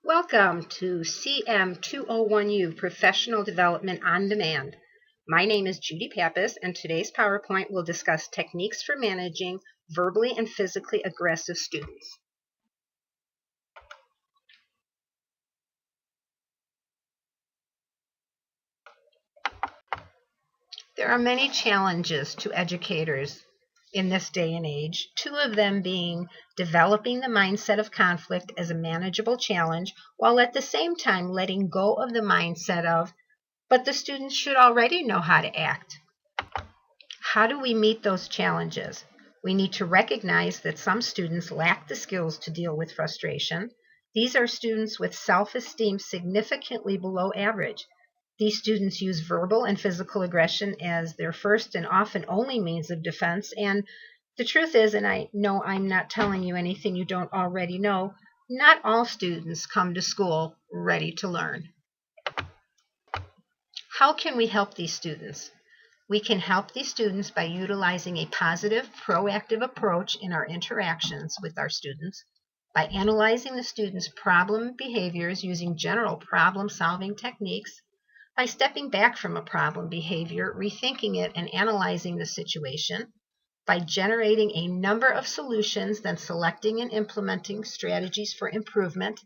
Welcome to CM201U Professional Development on Demand. My name is Judi Pappas, and today's PowerPoint will discuss techniques for managing verbally and physically aggressive students. There are many challenges to educators in this day and age, two of them being developing the mindset of conflict as a manageable challenge, while at the same time letting go of the mindset of, but the students should already know how to act. How do we meet those challenges? We need to recognize that some students lack the skills to deal with frustration. These are students with self-esteem significantly below average. These students use verbal and physical aggression as their first and often only means of defense. And the truth is, and I know I'm not telling you anything you don't already know, not all students come to school ready to learn. How can we help these students? We can help these students by utilizing a positive, proactive approach in our interactions with our students, by analyzing the students' problem behaviors using general problem-solving techniques, by stepping back from a problem behavior, rethinking it, and analyzing the situation, by generating a number of solutions, then selecting and implementing strategies for improvement,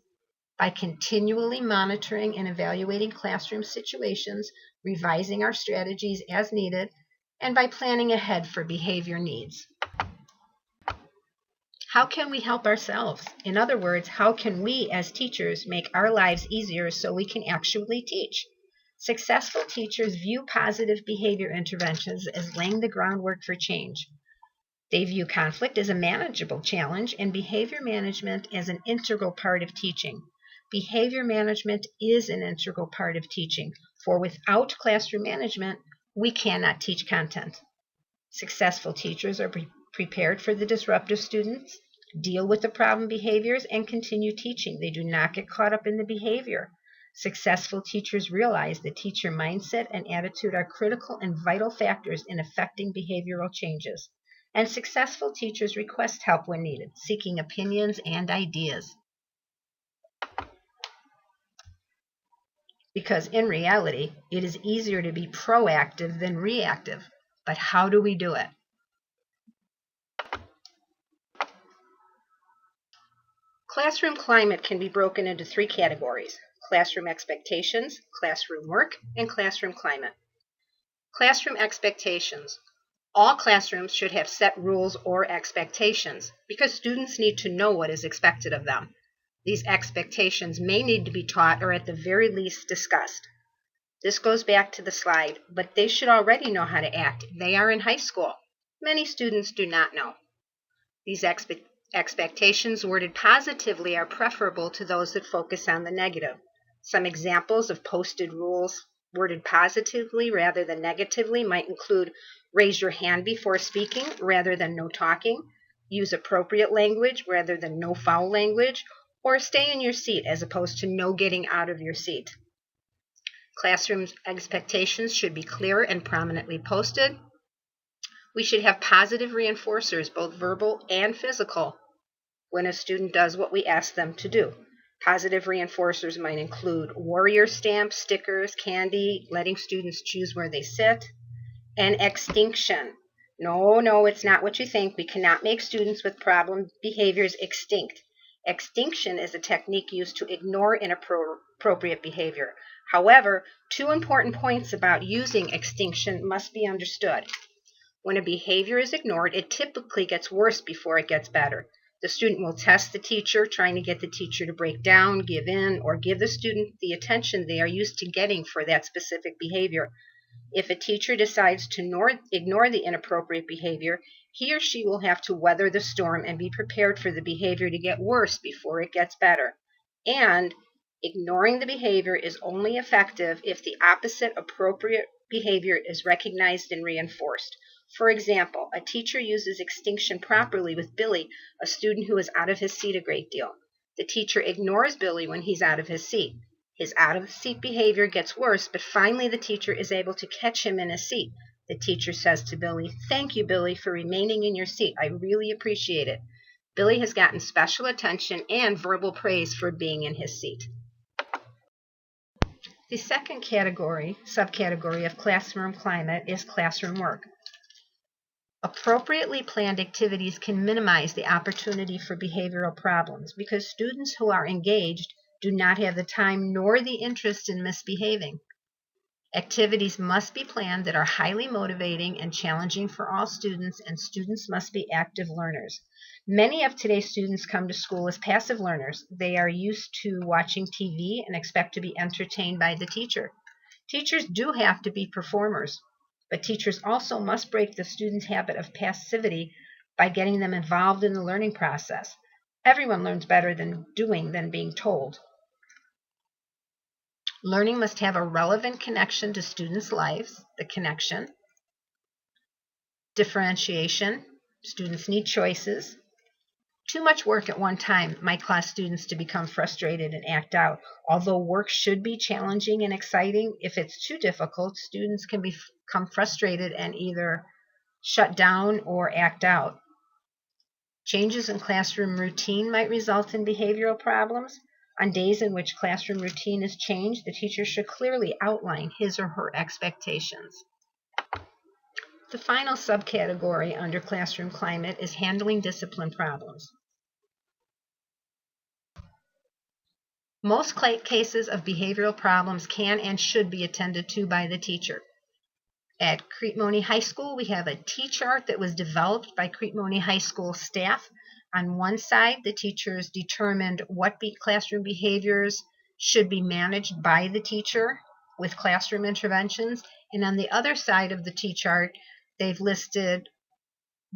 by continually monitoring and evaluating classroom situations, revising our strategies as needed, and by planning ahead for behavior needs. How can we help ourselves? In other words, how can we as teachers make our lives easier so we can actually teach? Successful teachers view positive behavior interventions as laying the groundwork for change. They view conflict as a manageable challenge and behavior management as an integral part of teaching. Behavior management is an integral part of teaching, for without classroom management, we cannot teach content. Successful teachers are prepared for the disruptive students, deal with the problem behaviors, and continue teaching. They do not get caught up in the behavior. Successful teachers realize that teacher mindset and attitude are critical and vital factors in affecting behavioral changes. And successful teachers request help when needed, seeking opinions and ideas. Because in reality, it is easier to be proactive than reactive. But how do we do it? Classroom climate can be broken into three categories: classroom expectations, classroom work, and classroom climate. Classroom expectations. All classrooms should have set rules or expectations because students need to know what is expected of them. These expectations may need to be taught or at the very least discussed. This goes back to the slide, but they should already know how to act. They are in high school. Many students do not know. These expectations worded positively are preferable to those that focus on the negative. Some examples of posted rules worded positively rather than negatively might include raise your hand before speaking rather than no talking, use appropriate language rather than no foul language, or stay in your seat as opposed to no getting out of your seat. Classroom expectations should be clear and prominently posted. We should have positive reinforcers, both verbal and physical, when a student does what we ask them to do. Positive reinforcers might include warrior stamps, stickers, candy, letting students choose where they sit, and extinction. No, it's not what you think. We cannot make students with problem behaviors extinct. Extinction is a technique used to ignore inappropriate behavior. However, two important points about using extinction must be understood. When a behavior is ignored, it typically gets worse before it gets better. The student will test the teacher, trying to get the teacher to break down, give in, or give the student the attention they are used to getting for that specific behavior. If a teacher decides to ignore the inappropriate behavior, he or she will have to weather the storm and be prepared for the behavior to get worse before it gets better. And ignoring the behavior is only effective if the opposite appropriate behavior is recognized and reinforced. For example, a teacher uses extinction properly with Billy, a student who is out of his seat a great deal. The teacher ignores Billy when he's out of his seat. His out-of-seat behavior gets worse, but finally the teacher is able to catch him in his seat. The teacher says to Billy, "Thank you, Billy, for remaining in your seat. I really appreciate it." Billy has gotten special attention and verbal praise for being in his seat. The second subcategory of classroom climate is classroom work. Appropriately planned activities can minimize the opportunity for behavioral problems because students who are engaged do not have the time nor the interest in misbehaving. Activities must be planned that are highly motivating and challenging for all students, and students must be active learners. Many of today's students come to school as passive learners. They are used to watching TV and expect to be entertained by the teacher. Teachers do have to be performers, but teachers also must break the students' habit of passivity by getting them involved in the learning process. Everyone learns better than being told. Learning must have a relevant connection to students' lives, the connection, differentiation. Students need choices. Too much work at one time might cause students to become frustrated and act out. Although work should be challenging and exciting, if it's too difficult, students can become frustrated and either shut down or act out. Changes in classroom routine might result in behavioral problems. On days in which classroom routine is changed, the teacher should clearly outline his or her expectations. The final subcategory under classroom climate is handling discipline problems. Most cases of behavioral problems can and should be attended to by the teacher. At Crete-Money High School, we have a T-chart that was developed by Crete-Money High School staff. On one side, the teachers determined what classroom behaviors should be managed by the teacher with classroom interventions. And on the other side of the T-chart, they've listed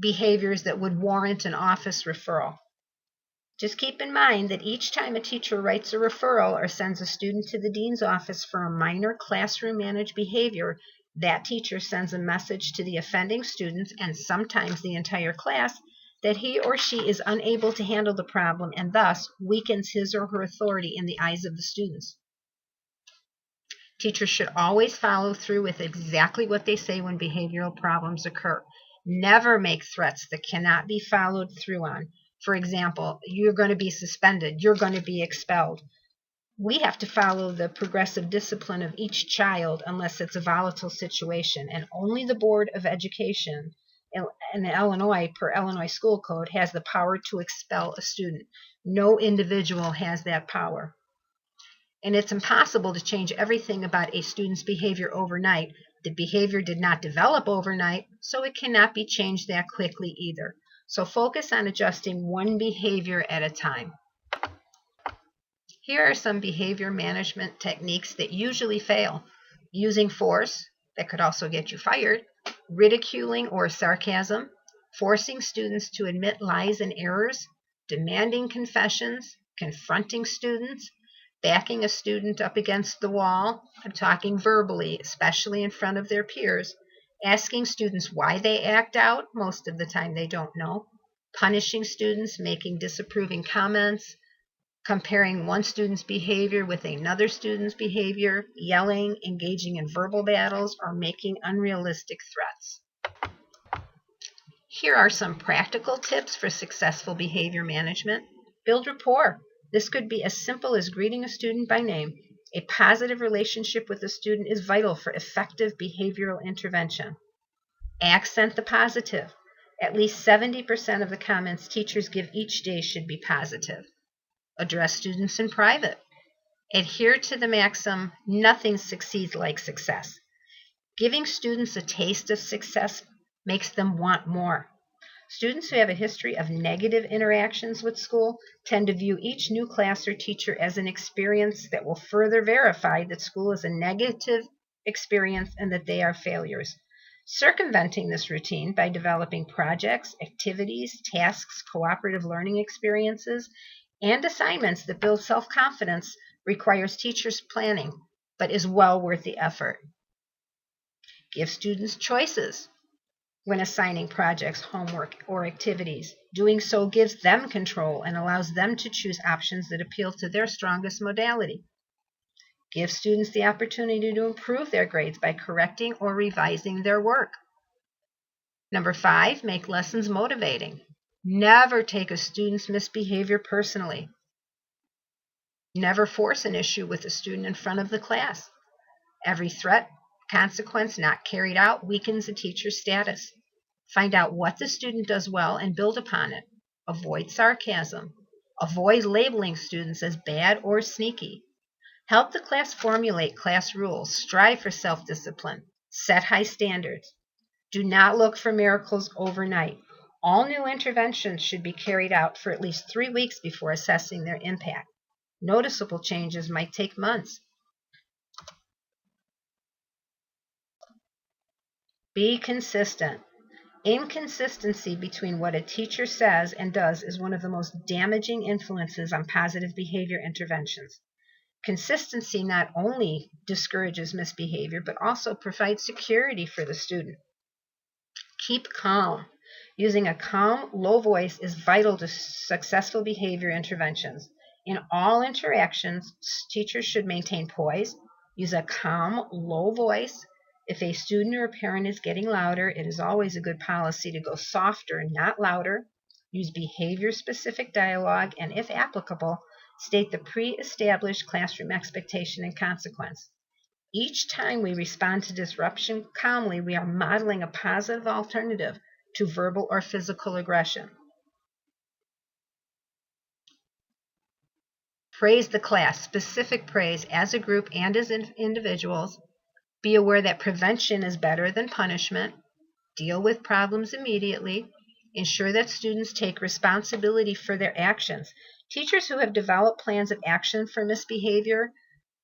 behaviors that would warrant an office referral. Just keep in mind that each time a teacher writes a referral or sends a student to the dean's office for a minor classroom managed behavior, that teacher sends a message to the offending students and sometimes the entire class that he or she is unable to handle the problem and thus weakens his or her authority in the eyes of the students. Teachers should always follow through with exactly what they say when behavioral problems occur. Never make threats that cannot be followed through on. For example, you're going to be suspended, you're going to be expelled. We have to follow the progressive discipline of each child unless it's a volatile situation, and only the Board of Education in Illinois, per Illinois School Code, has the power to expel a student. No individual has that power. And it's impossible to change everything about a student's behavior overnight. The behavior did not develop overnight, so it cannot be changed that quickly either. So focus on adjusting one behavior at a time. Here are some behavior management techniques that usually fail. Using force, that could also get you fired, ridiculing or sarcasm, forcing students to admit lies and errors, demanding confessions, confronting students, backing a student up against the wall, I'm talking verbally, especially in front of their peers, asking students why they act out, most of the time they don't know, punishing students, making disapproving comments, comparing one student's behavior with another student's behavior, yelling, engaging in verbal battles, or making unrealistic threats. Here are some practical tips for successful behavior management. Build rapport. This could be as simple as greeting a student by name. A positive relationship with a student is vital for effective behavioral intervention. Accent the positive. At least 70% of the comments teachers give each day should be positive. Address students in private. Adhere to the maxim, nothing succeeds like success. Giving students a taste of success makes them want more. Students who have a history of negative interactions with school tend to view each new class or teacher as an experience that will further verify that school is a negative experience and that they are failures. Circumventing this routine by developing projects, activities, tasks, cooperative learning experiences, and assignments that build self-confidence requires teachers' planning, but is well worth the effort. Give students choices when assigning projects, homework, or activities. Doing so gives them control and allows them to choose options that appeal to their strongest modality. Give students the opportunity to improve their grades by correcting or revising their work. Number 5, make lessons motivating. Never take a student's misbehavior personally. Never force an issue with a student in front of the class. Every threat, consequence not carried out weakens a teacher's status. Find out what the student does well and build upon it. Avoid sarcasm. Avoid labeling students as bad or sneaky. Help the class formulate class rules. Strive for self-discipline. Set high standards. Do not look for miracles overnight. All new interventions should be carried out for at least 3 weeks before assessing their impact. Noticeable changes might take months. Be consistent. Inconsistency between what a teacher says and does is one of the most damaging influences on positive behavior interventions. Consistency not only discourages misbehavior, but also provides security for the student. Keep calm. Using a calm, low voice is vital to successful behavior interventions. In all interactions, teachers should maintain poise, use a calm, low voice. If a student or a parent is getting louder, it is always a good policy to go softer, not louder. Use behavior-specific dialogue, and if applicable, state the pre-established classroom expectation and consequence. Each time we respond to disruption calmly, we are modeling a positive alternative to verbal or physical aggression. Praise the class, specific praise as a group and as individuals. Be aware that prevention is better than punishment. Deal with problems immediately. Ensure that students take responsibility for their actions. Teachers who have developed plans of action for misbehavior,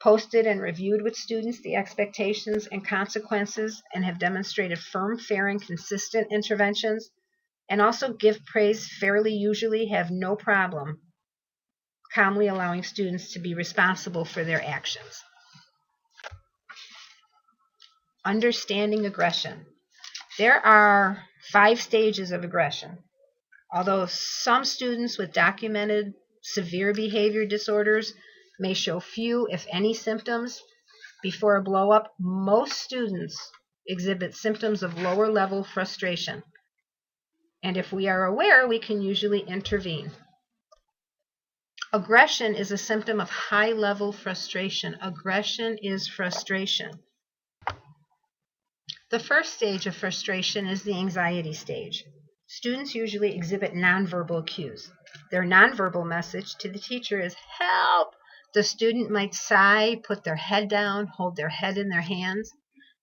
posted and reviewed with students the expectations and consequences, and have demonstrated firm, fair, and consistent interventions, and also give praise fairly usually have no problem calmly allowing students to be responsible for their actions. Understanding aggression. There are 5 stages of aggression. Although some students with documented severe behavior disorders may show few, if any, symptoms before a blow-up, most students exhibit symptoms of lower-level frustration. And if we are aware, we can usually intervene. Aggression is a symptom of high-level frustration. Aggression is frustration. The first stage of frustration is the anxiety stage. Students usually exhibit nonverbal cues. Their nonverbal message to the teacher is, "Help!" The student might sigh, put their head down, hold their head in their hands.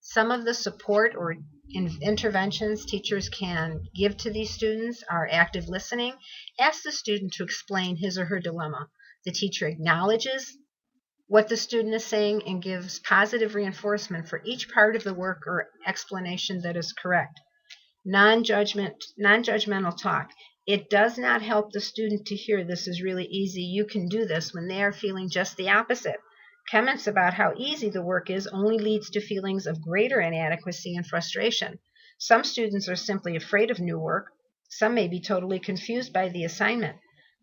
Some of the support or interventions teachers can give to these students are active listening. Ask the student to explain his or her dilemma. The teacher acknowledges what the student is saying and gives positive reinforcement for each part of the work or explanation that is correct. Non-judgmental talk. It does not help the student to hear, "This is really easy, you can do this," when they are feeling just the opposite. Comments about how easy the work is only leads to feelings of greater inadequacy and frustration. Some students are simply afraid of new work. Some may be totally confused by the assignment.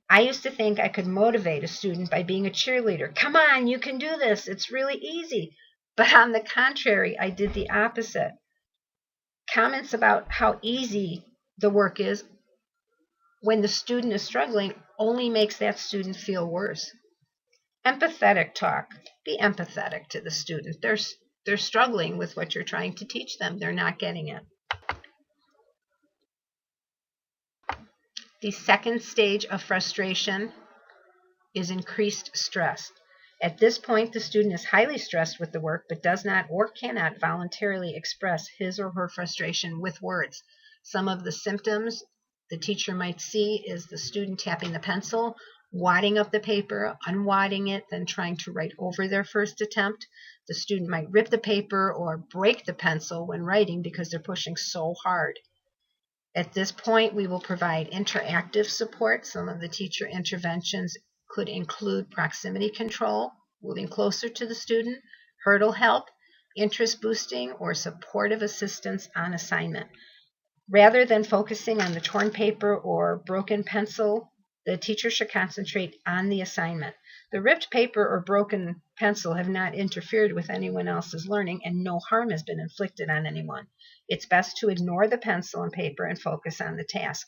I used to think I could motivate a student by being a cheerleader. "Come on, you can do this. It's really easy." But on the contrary, I did the opposite. Comments about how easy the work is when the student is struggling only makes that student feel worse. Empathetic talk. Be empathetic to the student. They're struggling with what you're trying to teach them. They're not getting it. The second stage of frustration is increased stress. At this point, the student is highly stressed with the work, but does not or cannot voluntarily express his or her frustration with words. Some of the symptoms the teacher might see is the student tapping the pencil, wadding up the paper, unwadding it, then trying to write over their first attempt. The student might rip the paper or break the pencil when writing because they're pushing so hard. At this point, we will provide interactive support. Some of the teacher interventions could include proximity control, moving closer to the student, hurdle help, interest boosting, or supportive assistance on assignment. Rather than focusing on the torn paper or broken pencil, the teacher should concentrate on the assignment. The ripped paper or broken pencil have not interfered with anyone else's learning, and no harm has been inflicted on anyone. It's best to ignore the pencil and paper and focus on the task.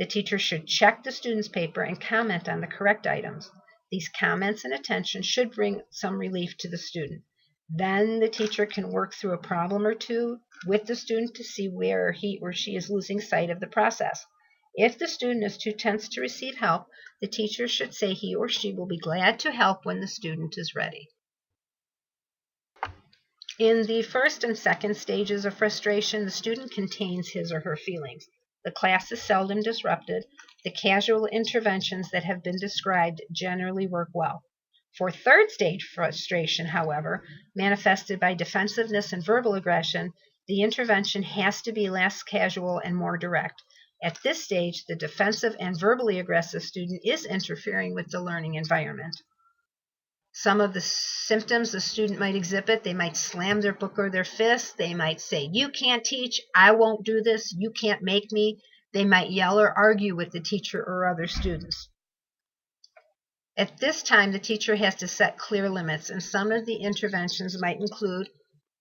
The teacher should check the student's paper and comment on the correct items. These comments and attention should bring some relief to the student. Then the teacher can work through a problem or two with the student to see where he or she is losing sight of the process. If the student is too tense to receive help, the teacher should say he or she will be glad to help when the student is ready. In the first and second stages of frustration, the student contains his or her feelings. The class is seldom disrupted. The casual interventions that have been described generally work well. For third stage frustration, however, manifested by defensiveness and verbal aggression, the intervention has to be less casual and more direct. At this stage, the defensive and verbally aggressive student is interfering with the learning environment. Some of the symptoms the student might exhibit: they might slam their book or their fist. They might say, "You can't teach, I won't do this, you can't make me." They might yell or argue with the teacher or other students. At this time, the teacher has to set clear limits, and some of the interventions might include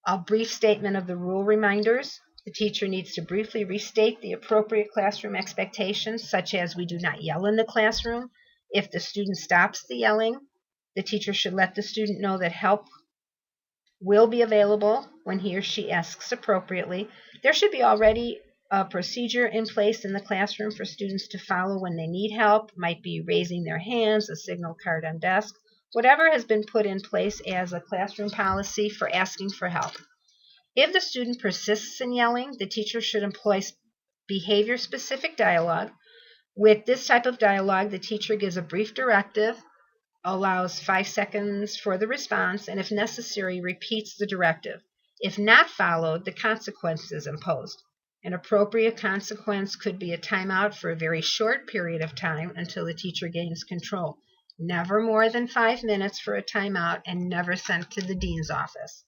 a brief statement of the rule reminders. The teacher needs to briefly restate the appropriate classroom expectations, such as we do not yell in the classroom. If the student stops the yelling, the teacher should let the student know that help will be available when he or she asks appropriately. There should be already a procedure in place in the classroom for students to follow when they need help. It might be raising their hands, a signal card on desk, whatever has been put in place as a classroom policy for asking for help. If the student persists in yelling, the teacher should employ behavior-specific dialogue. With this type of dialogue, the teacher gives a brief directive, allows 5 seconds for the response, and if necessary, repeats the directive. If not followed, the consequence is imposed. An appropriate consequence could be a timeout for a very short period of time until the teacher gains control. Never more than 5 minutes for a timeout, and never sent to the dean's office.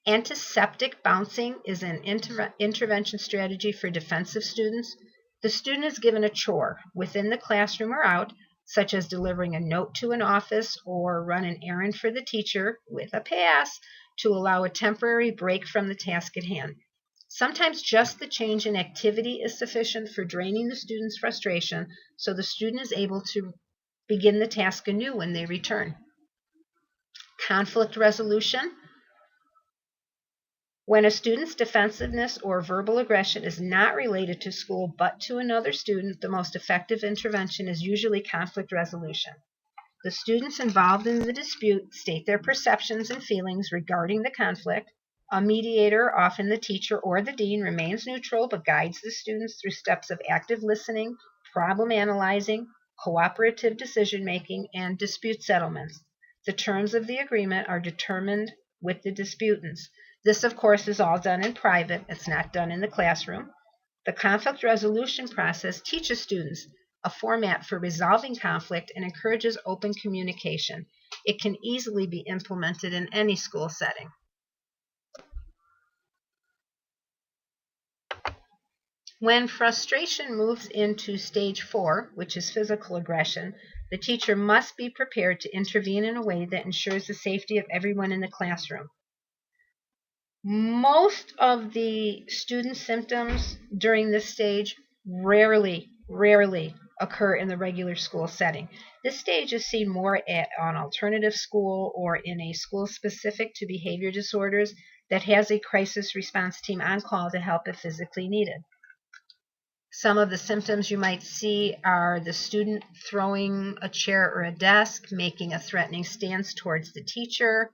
Antiseptic bouncing is an intervention strategy for defensive students. The student is given a chore within the classroom or out, such as delivering a note to an office or run an errand for the teacher with a pass, to allow a temporary break from the task at hand. Sometimes just the change in activity is sufficient for draining the student's frustration, so the student is able to begin the task anew when they return. Conflict resolution. When a student's defensiveness or verbal aggression is not related to school but to another student, the most effective intervention is usually conflict resolution. The students involved in the dispute state their perceptions and feelings regarding the conflict. A mediator, often the teacher or the dean, remains neutral but guides the students through steps of active listening, problem analyzing, cooperative decision-making, and dispute settlements. The terms of the agreement are determined with the disputants. This, of course, is all done in private. It's not done in the classroom. The conflict resolution process teaches students a format for resolving conflict and encourages open communication. It can easily be implemented in any school setting. When frustration moves into stage 4, which is physical aggression, the teacher must be prepared to intervene in a way that ensures the safety of everyone in the classroom. Most of the student symptoms during this stage rarely occur in the regular school setting. This stage is seen more at an alternative school or in a school specific to behavior disorders that has a crisis response team on call to help if physically needed. Some of the symptoms you might see are the student throwing a chair or a desk, making a threatening stance towards the teacher,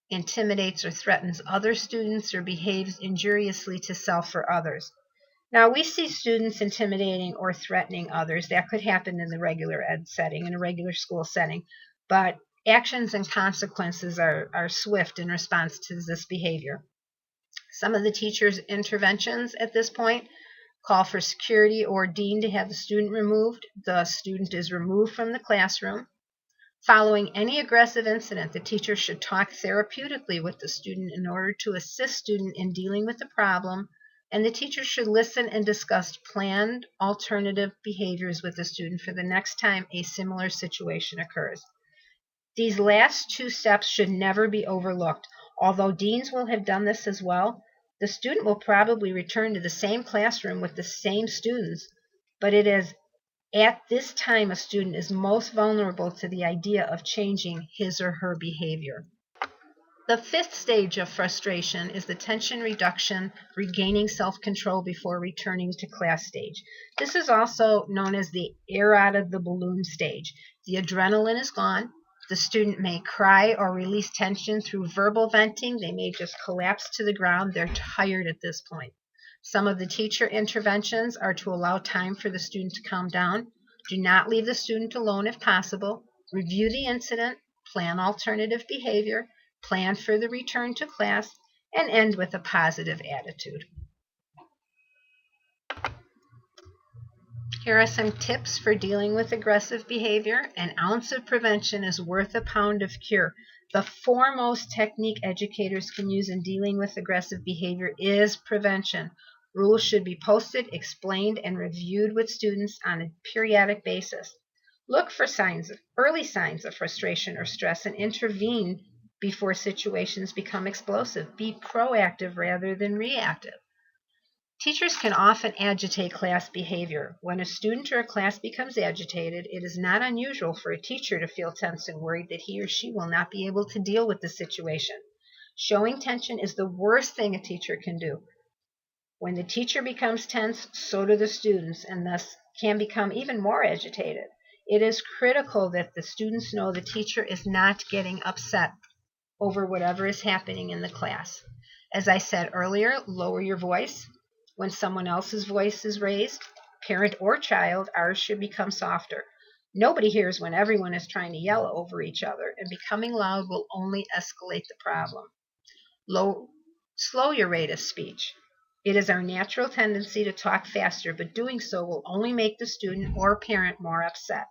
intimidates or threatens other students, or behaves injuriously to self or others. Now, we see students intimidating or threatening others. That could happen in the regular ed setting, in a regular school setting, but actions and consequences are swift in response to this behavior. Some of the teacher's interventions at this point call for security or dean to have the student removed. The student is removed from the classroom. Following any aggressive incident, the teacher should talk therapeutically with the student in order to assist student in dealing with the problem, and the teacher should listen and discuss planned alternative behaviors with the student for the next time a similar situation occurs. These last 2 steps should never be overlooked. Although deans will have done this as well, the student will probably return to the same classroom with the same students, but it is At this time, a student is most vulnerable to the idea of changing his or her behavior. The fifth stage of frustration is the tension reduction, regaining self-control before returning to class stage. This is also known as the air out of the balloon stage. The adrenaline is gone. The student may cry or release tension through verbal venting. They may just collapse to the ground. They're tired at this point. Some of the teacher interventions are to allow time for the student to calm down. Do not leave the student alone if possible. Review the incident. Plan alternative behavior. Plan for the return to class, and end with a positive attitude. Here are some tips for dealing with aggressive behavior. An ounce of prevention is worth a pound of cure. The foremost technique educators can use in dealing with aggressive behavior is prevention. Rules should be posted, explained, and reviewed with students on a periodic basis. Look for early signs of frustration or stress, and intervene before situations become explosive. Be proactive rather than reactive. Teachers can often agitate class behavior. When a student or a class becomes agitated, it is not unusual for a teacher to feel tense and worried that he or she will not be able to deal with the situation. Showing tension is the worst thing a teacher can do. When the teacher becomes tense, so do the students, and thus can become even more agitated. It is critical that the students know the teacher is not getting upset over whatever is happening in the class. As I said earlier, lower your voice. When someone else's voice is raised, parent or child, ours should become softer. Nobody hears when everyone is trying to yell over each other, and becoming loud will only escalate the problem. Slow your rate of speech. It is our natural tendency to talk faster, but doing so will only make the student or parent more upset.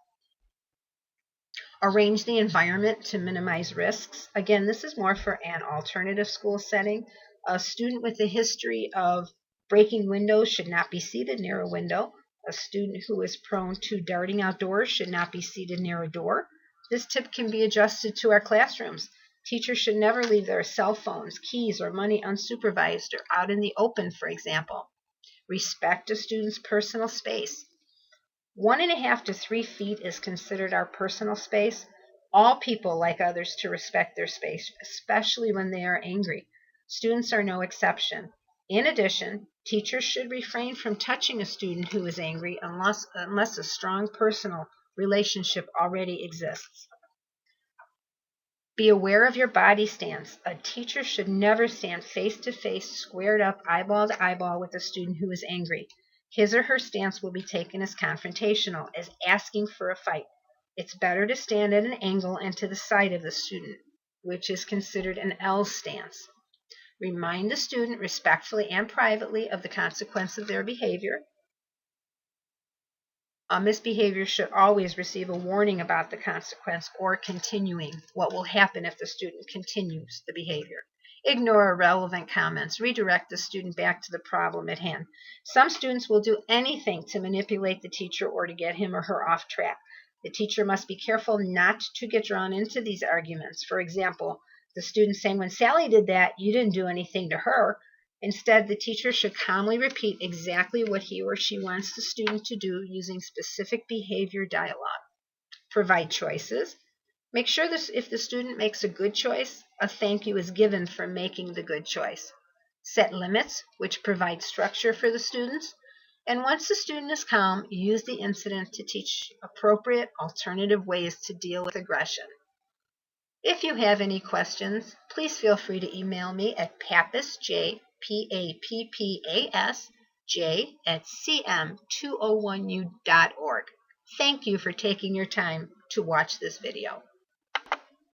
Arrange the environment to minimize risks. Again, this is more for an alternative school setting. A student with a history of breaking windows should not be seated near a window. A student who is prone to darting outdoors should not be seated near a door. This tip can be adjusted to our classrooms. Teachers should never leave their cell phones, keys, or money unsupervised or out in the open, for example. Respect a student's personal space. 1.5 to 3 feet is considered our personal space. All people like others to respect their space, especially when they are angry. Students are no exception. In addition, teachers should refrain from touching a student who is angry unless a strong personal relationship already exists. Be aware of your body stance. A teacher should never stand face to face, squared up, eyeball to eyeball with a student who is angry. His or her stance will be taken as confrontational, as asking for a fight. It's better to stand at an angle and to the side of the student, which is considered an L stance. Remind the student respectfully and privately of the consequence of their behavior. A misbehavior should always receive a warning about the consequence or continuing what will happen if the student continues the behavior. Ignore irrelevant comments. Redirect the student back to the problem at hand. Some students will do anything to manipulate the teacher or to get him or her off track. The teacher must be careful not to get drawn into these arguments. For example, the student saying, "When Sally did that, you didn't do anything to her." Instead, the teacher should calmly repeat exactly what he or she wants the student to do using specific behavior dialogue. Provide choices. Make sure that if the student makes a good choice, a thank you is given for making the good choice. Set limits, which provide structure for the students. And once the student is calm, use the incident to teach appropriate alternative ways to deal with aggression. If you have any questions, please feel free to email me at Pappas, Pappas, j@cm201u.org. Thank you for taking your time to watch this video.